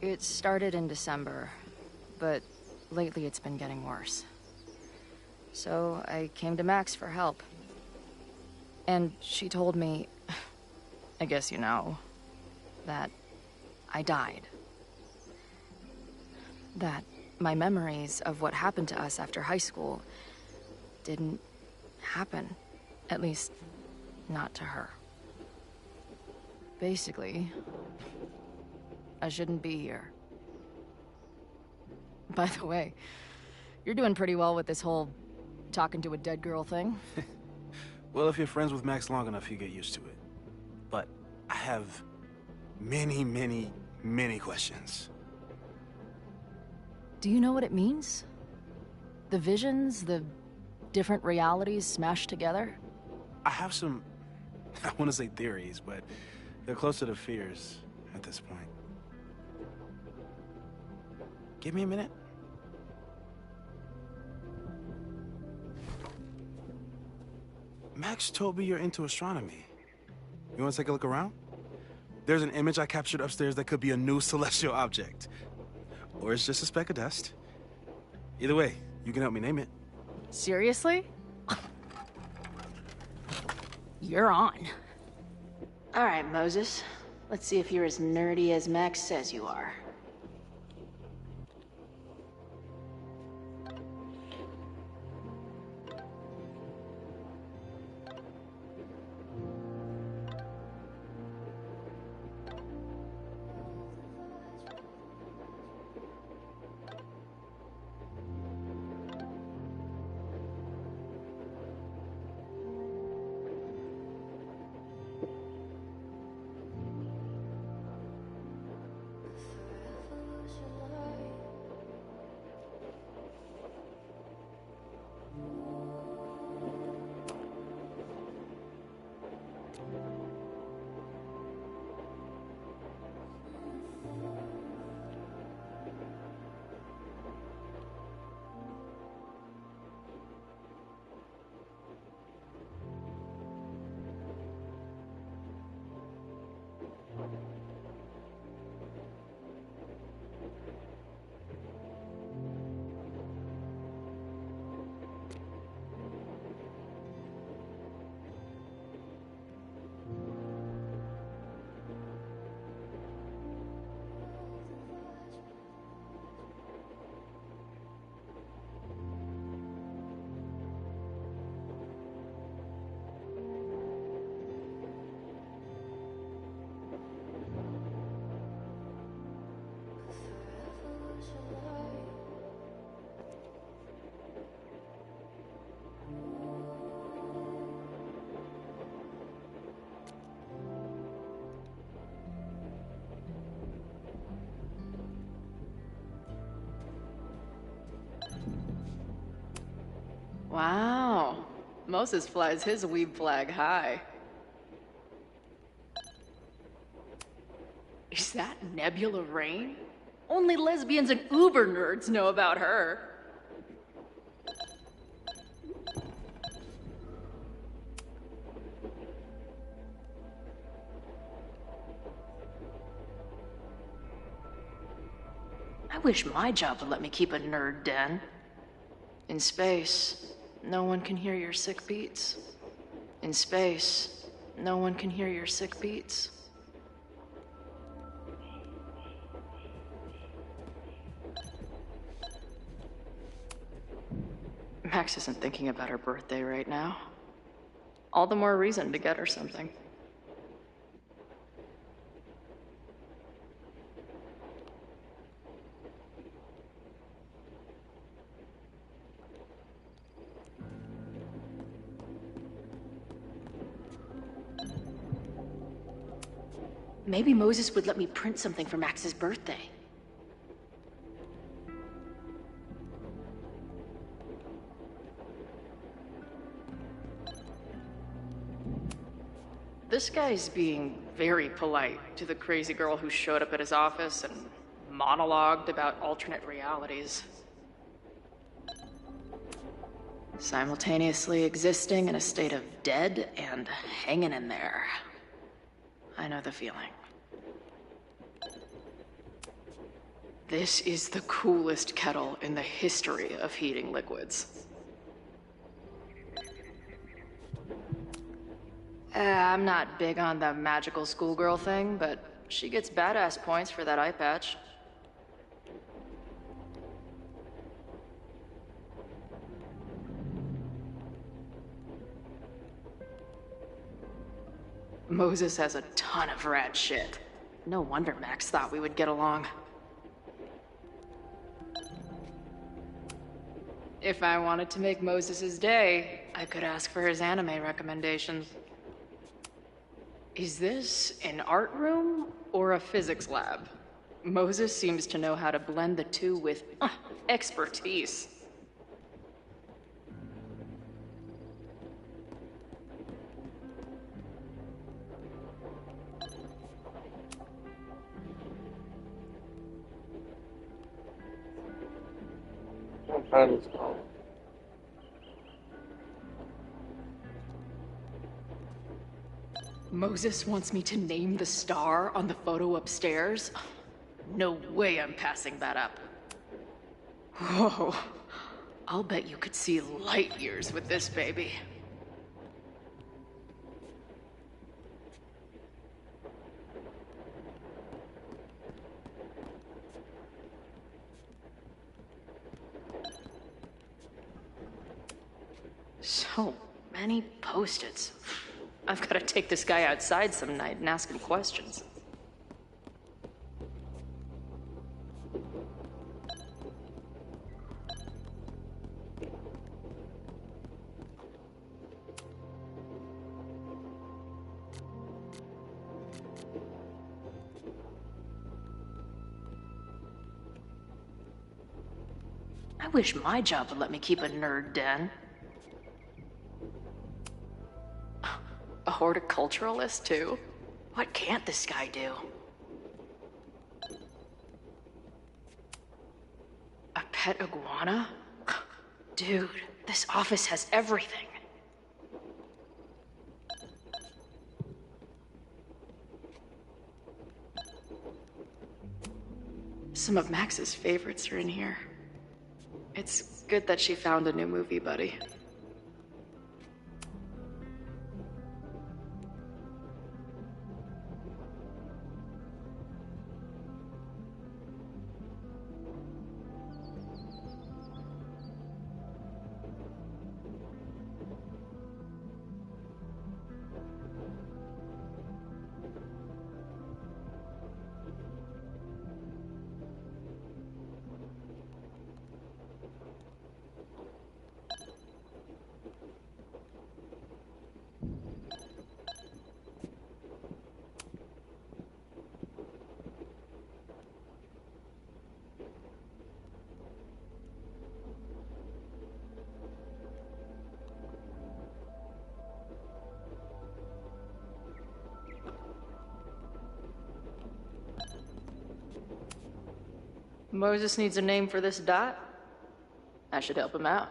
It started in December, but lately it's been getting worse. So I came to Max for help. And she told me, I guess you know, that I died. That my memories of what happened to us after high school didn't happen. At least, not to her. Basically, I shouldn't be here. By the way, you're doing pretty well with this whole talking to a dead girl thing. Well, if you're friends with Max long enough, you get used to it. But I have many, many, many questions. Do you know what it means? The visions, the different realities smashed together? I have some, I want to say theories, but they're closer to fears at this point. Give me a minute. Max told me you're into astronomy. You want to take a look around? There's an image I captured upstairs that could be a new celestial object. Or it's just a speck of dust. Either way, you can help me name it. Seriously? You're on. All right, Moses. Let's see if you're as nerdy as Max says you are. Wow. Moses flies his weeb flag high. Is that Nebula Rain? Only lesbians and uber nerds know about her. I wish my job would let me keep a nerd den. In space, no one can hear your sick beats. In space, no one can hear your sick beats. Max isn't thinking about her birthday right now. All the more reason to get her something. Maybe Moses would let me print something for Max's birthday. This guy's being very polite to the crazy girl who showed up at his office and monologued about alternate realities. Simultaneously existing in a state of dead and hanging in there. I know the feeling. This is the coolest kettle in the history of heating liquids. I'm not big on the magical schoolgirl thing, but she gets badass points for that eye patch. Moses has a ton of rad shit. No wonder Max thought we would get along. If I wanted to make Moses's day, I could ask for his anime recommendations. Is this an art room or a physics lab? Moses seems to know how to blend the two with expertise. Moses wants me to name the star on the photo upstairs? No way I'm passing that up. Whoa. I'll bet you could see light years with this baby. So many Post-its. I've got to take this guy outside some night and ask him questions. I wish my job would let me keep a nerd den. A horticulturalist, too? What can't this guy do? A pet iguana? Dude, this office has everything. Some of Max's favorites are in here. It's good that she found a new movie buddy. Moses needs a name for this dot. I should help him out.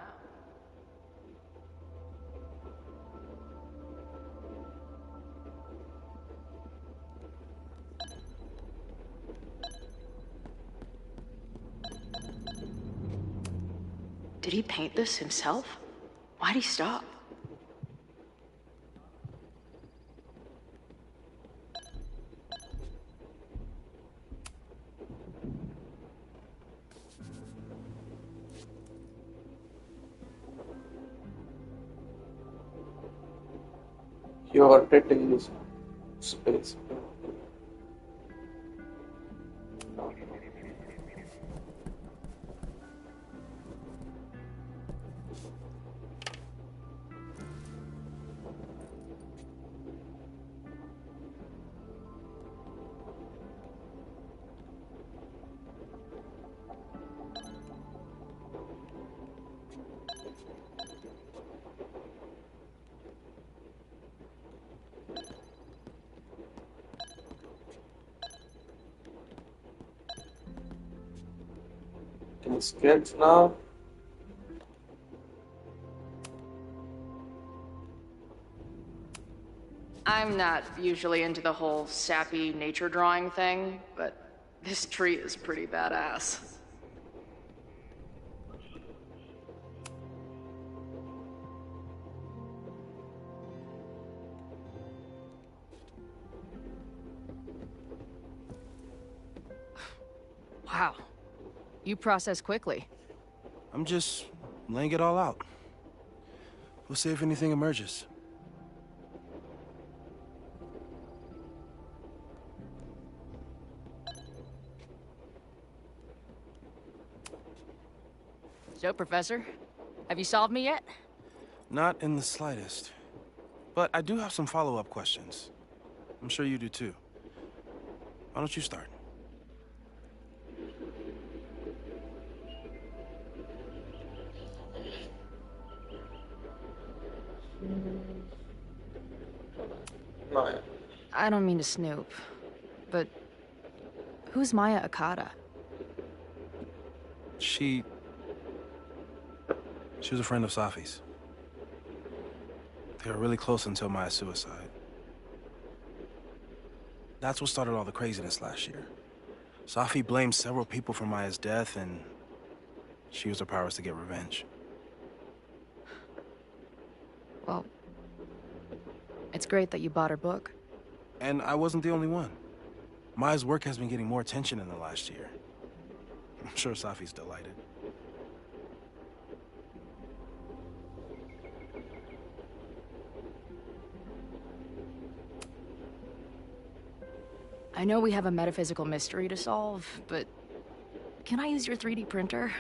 Did he paint this himself? Why'd he stop? Your dating is space. Can sketch now. I'm not usually into the whole sappy nature drawing thing, but This tree is pretty badass. Wow. You process quickly. I'm just laying it all out. We'll see if anything emerges. So, Professor, have you solved me yet? Not in the slightest. But I do have some follow-up questions. I'm sure you do too. Why don't you start? Maya. I don't mean to snoop, but who's Maya Okada? She was a friend of Safi's. They were really close until Maya's suicide. That's what started all the craziness last year. Safi blamed several people for Maya's death, and she used her powers to get revenge. Well, it's great that you bought her book. And I wasn't the only one. Maya's work has been getting more attention in the last year. I'm sure Safi's delighted. I know we have a metaphysical mystery to solve, but can I use your 3D printer?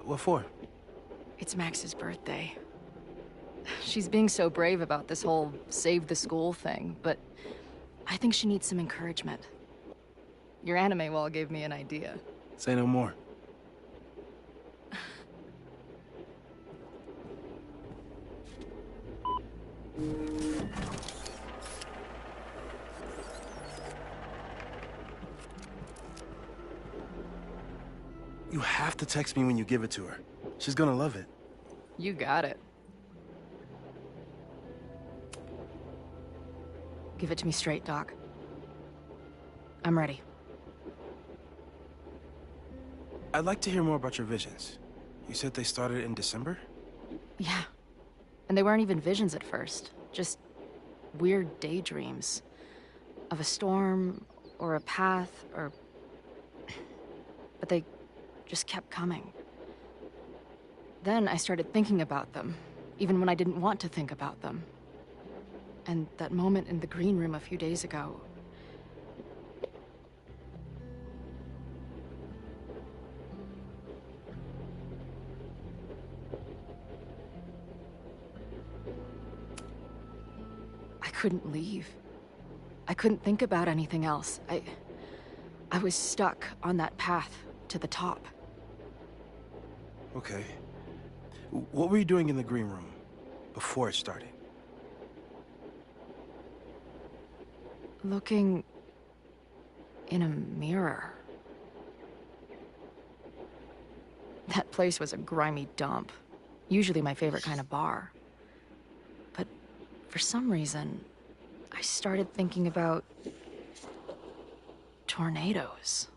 What for? It's Max's birthday. She's being so brave about this whole save the school thing, but I think she needs some encouragement. Your anime wall gave me an idea. Say no more. You have to text me when you give it to her. She's gonna love it. You got it. Give it to me straight, Doc. I'm ready. I'd like to hear more about your visions. You said they started in December? Yeah. And they weren't even visions at first. Just weird daydreams. Of a storm, or a path, or... But they just kept coming. Then I started thinking about them, even when I didn't want to think about them. And that moment in the green room a few days ago... I couldn't leave. I couldn't think about anything else. I was stuck on that path to the top. Okay. What were you doing in the green room before it started? Looking in a mirror. That place was a grimy dump. Usually my favorite kind of bar. But for some reason, I started thinking about tornadoes.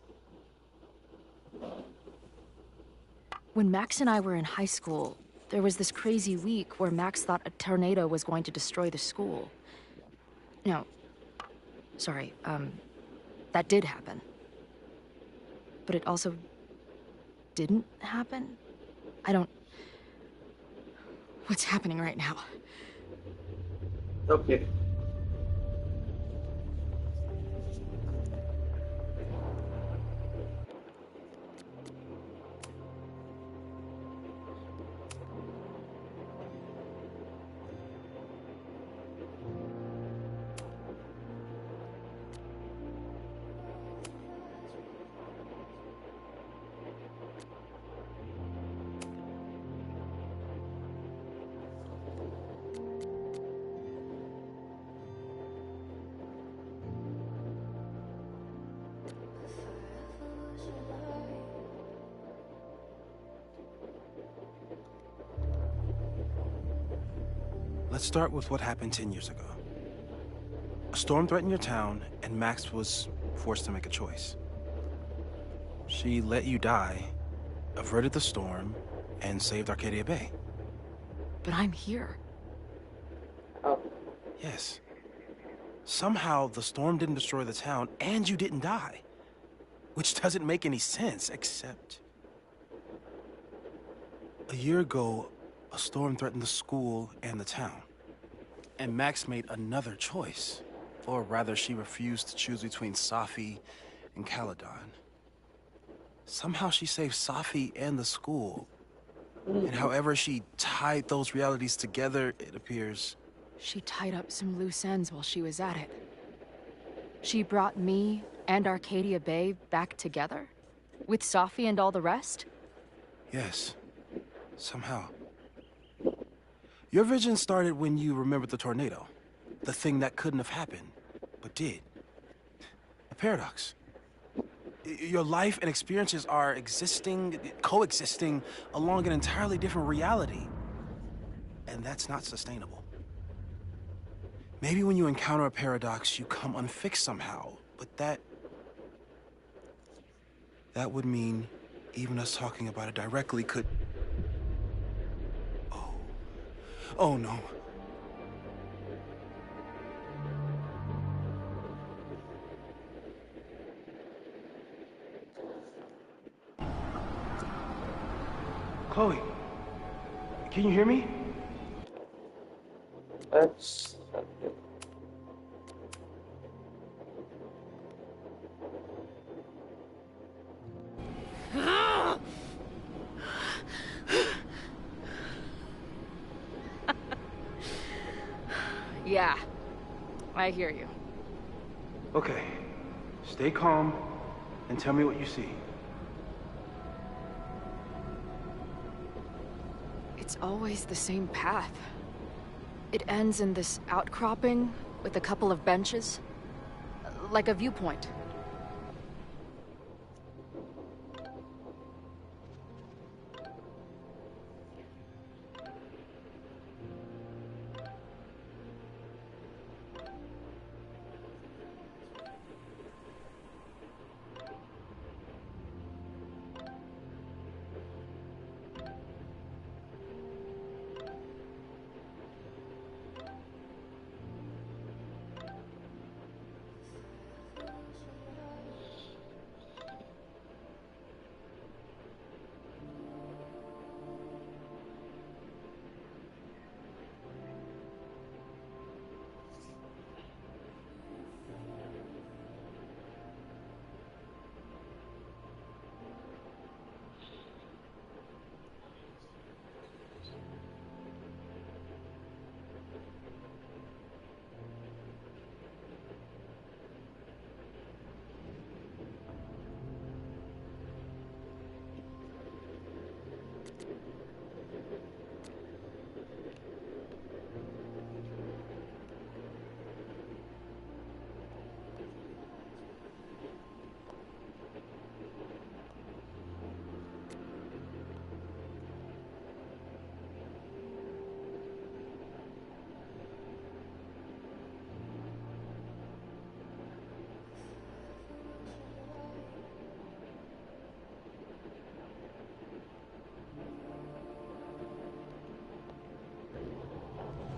When Max and I were in high school, there was this crazy week where Max thought a tornado was going to destroy the school. No, sorry, that did happen. But it also didn't happen? What's happening right now? Okay. Let's start with what happened 10 years ago. A storm threatened your town, and Max was forced to make a choice. She let you die, averted the storm, and saved Arcadia Bay. But I'm here. Oh, Yes. Somehow, the storm didn't destroy the town, and you didn't die. Which doesn't make any sense, except... A year ago, a storm threatened the school and the town. And Max made another choice. Or rather, she refused to choose between Safi and Caledon. Somehow she saved Safi and the school. And however she tied those realities together, it appears... She tied up some loose ends while she was at it. She brought me and Arcadia Bay back together? With Safi and all the rest? Yes. Somehow. Your vision started when you remembered the tornado. The thing that couldn't have happened, but did. A paradox. Your life and experiences are coexisting along an entirely different reality. And that's not sustainable. Maybe when you encounter a paradox, you come unfixed somehow, but that would mean even us talking about it directly could... Oh no. Chloe, can you hear me? that's... Yeah, I hear you. Okay. Stay calm and tell me what you see. It's always the same path. It ends in this outcropping with a couple of benches. Like a viewpoint.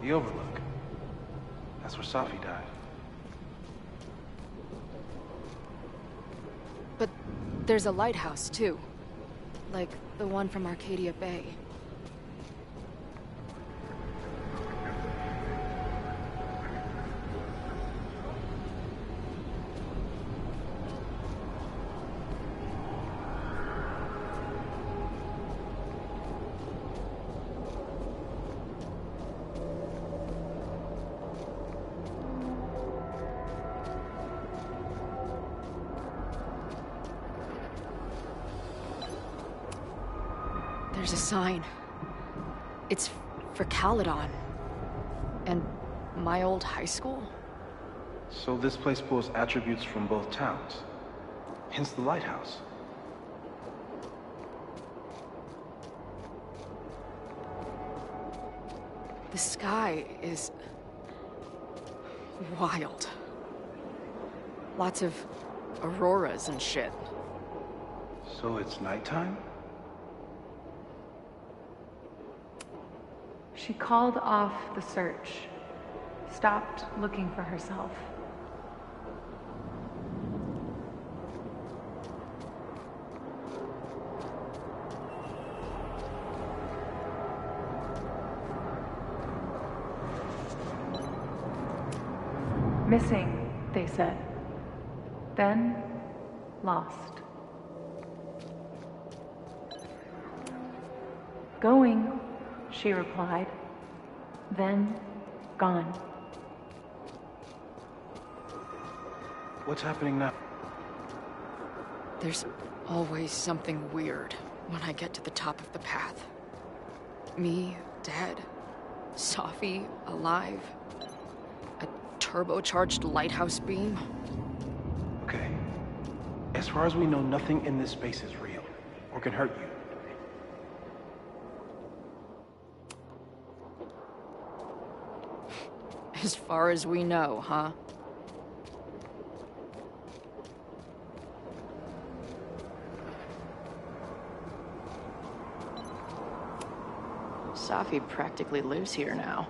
The Overlook. That's where Safi died. But there's a lighthouse, too. Like the one from Arcadia Bay. There's a sign. It's for Caledon. And my old high school? So this place pulls attributes from both towns. Hence the lighthouse. The sky is... wild. Lots of auroras and shit. So it's nighttime? She called off the search, stopped looking for herself. Missing, they said. Then, lost. Going, she replied. Then, gone. What's happening now? There's always something weird when I get to the top of the path. Me, dead. Safi, alive. A turbocharged lighthouse beam. Okay. As far as we know, nothing in this space is real or can hurt you. As far as we know, huh? Safi practically lives here now.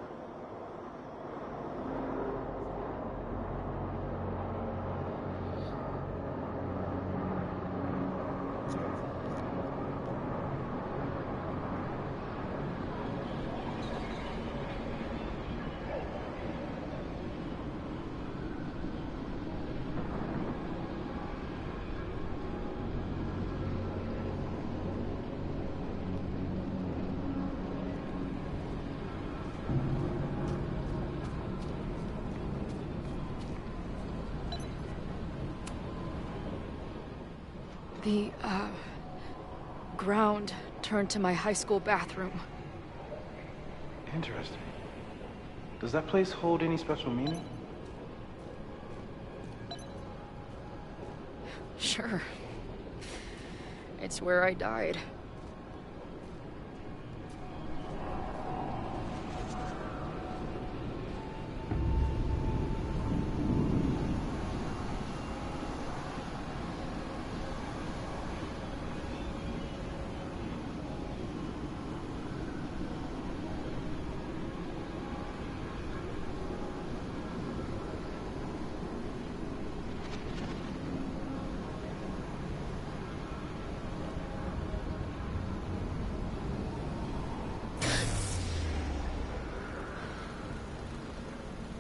The, ground turned to my high school bathroom. Interesting. Does that place hold any special meaning? Sure. It's where I died.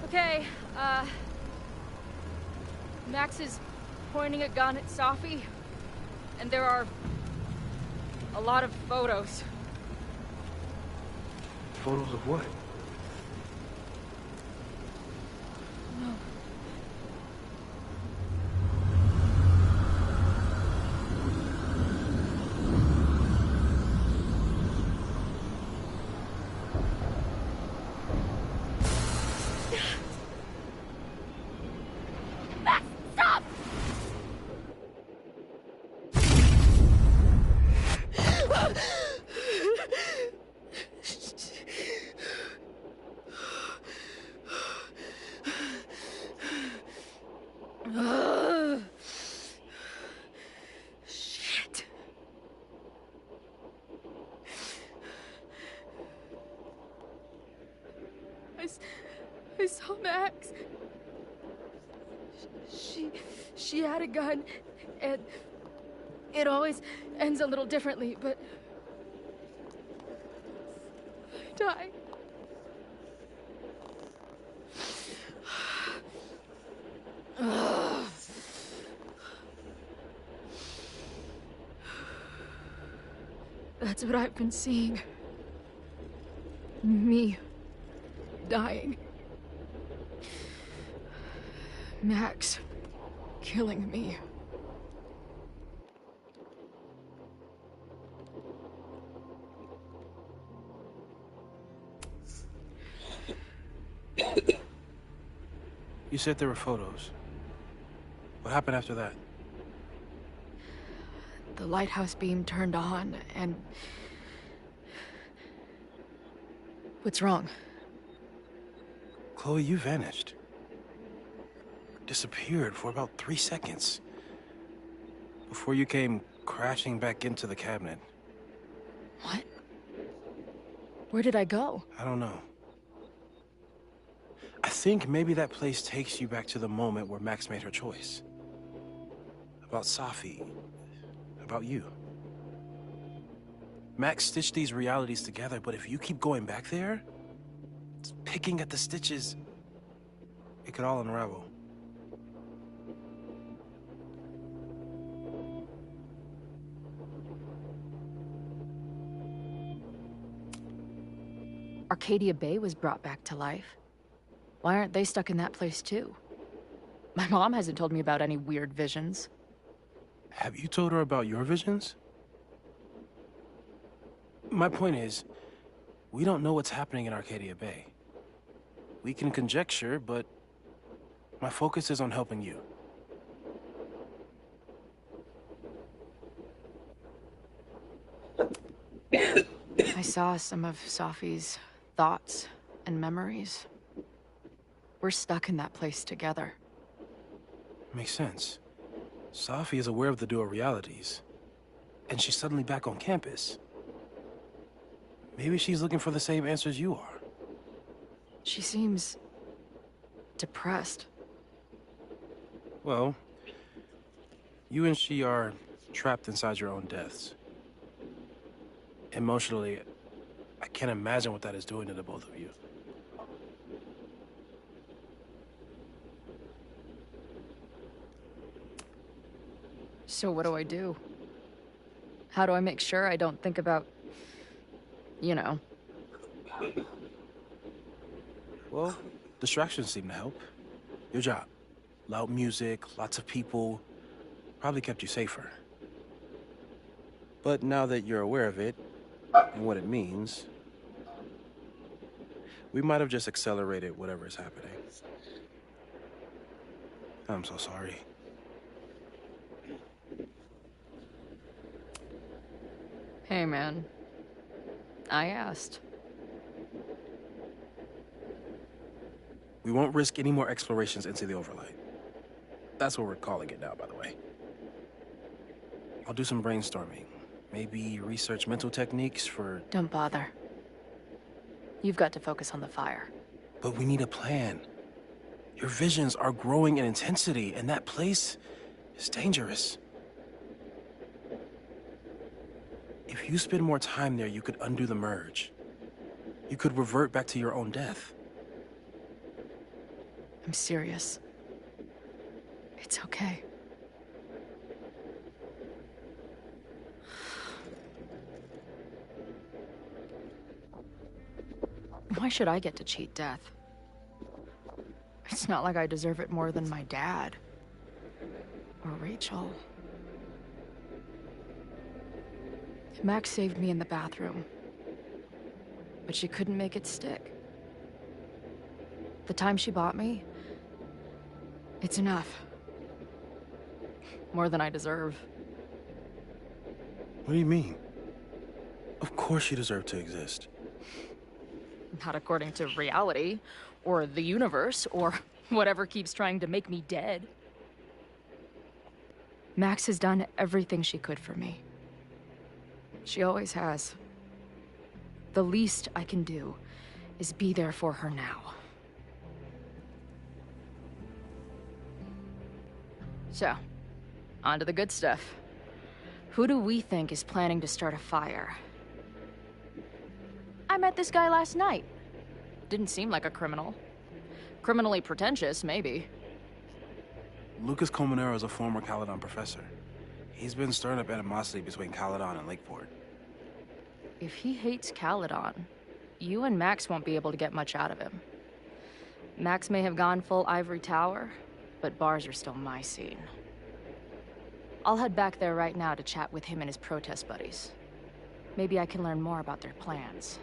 Okay, Max is pointing a gun at Safi, and there are a lot of photos. Photos of what? No. Shit. I saw Max. She had a gun, and it always ends a little differently, but I died. That's what I've been seeing. Me dying. Max killing me. You said there were photos. What happened after that? The lighthouse beam turned on, and... What's wrong? Chloe, you vanished. Disappeared for about 3 seconds. Before you came crashing back into the cabinet. What? Where did I go? I don't know. I think maybe that place takes you back to the moment where Max made her choice. About Safi. About you. Max stitched these realities together, but if you keep going back there, picking at the stitches, it could all unravel. Arcadia Bay was brought back to life. Why aren't they stuck in that place too? My mom hasn't told me about any weird visions. Have you told her about your visions? My point is, we don't know what's happening in Arcadia Bay. We can conjecture, but my focus is on helping you. I saw some of Safi's thoughts and memories. We're stuck in that place together. Makes sense. Safi is aware of the dual realities, and she's suddenly back on campus. Maybe she's looking for the same answers you are. She seems depressed. Well, you and she are trapped inside your own deaths. Emotionally, I can't imagine what that is doing to the both of you. So what do I do? How do I make sure I don't think about, you know? Well, distractions seem to help. Your job. Loud music, lots of people, probably kept you safer. But now that you're aware of it, and what it means, we might have just accelerated whatever is happening. I'm so sorry. Hey, man. I asked. We won't risk any more explorations into the overlight. That's what we're calling it now, by the way. I'll do some brainstorming. Maybe research mental techniques for... Don't bother. You've got to focus on the fire. But we need a plan. Your visions are growing in intensity, and that place is dangerous. If you spend more time there, you could undo the merge. You could revert back to your own death. I'm serious. It's okay. Why should I get to cheat death? It's not like I deserve it more than my dad. Or Rachel. Max saved me in the bathroom. But she couldn't make it stick. The time she bought me, it's enough. More than I deserve. What do you mean? Of course you deserve to exist. Not according to reality, or the universe, or whatever keeps trying to make me dead. Max has done everything she could for me. She always has. The least I can do is be there for her now. So, on to the good stuff. Who do we think is planning to start a fire? I met this guy last night. Didn't seem like a criminal. Criminally pretentious, maybe. Lucas Colmenero is a former Caledon professor. He's been stirring up animosity between Caledon and Lakeport. If he hates Caledon, you and Max won't be able to get much out of him. Max may have gone full ivory tower, but bars are still my scene. I'll head back there right now to chat with him and his protest buddies. Maybe I can learn more about their plans.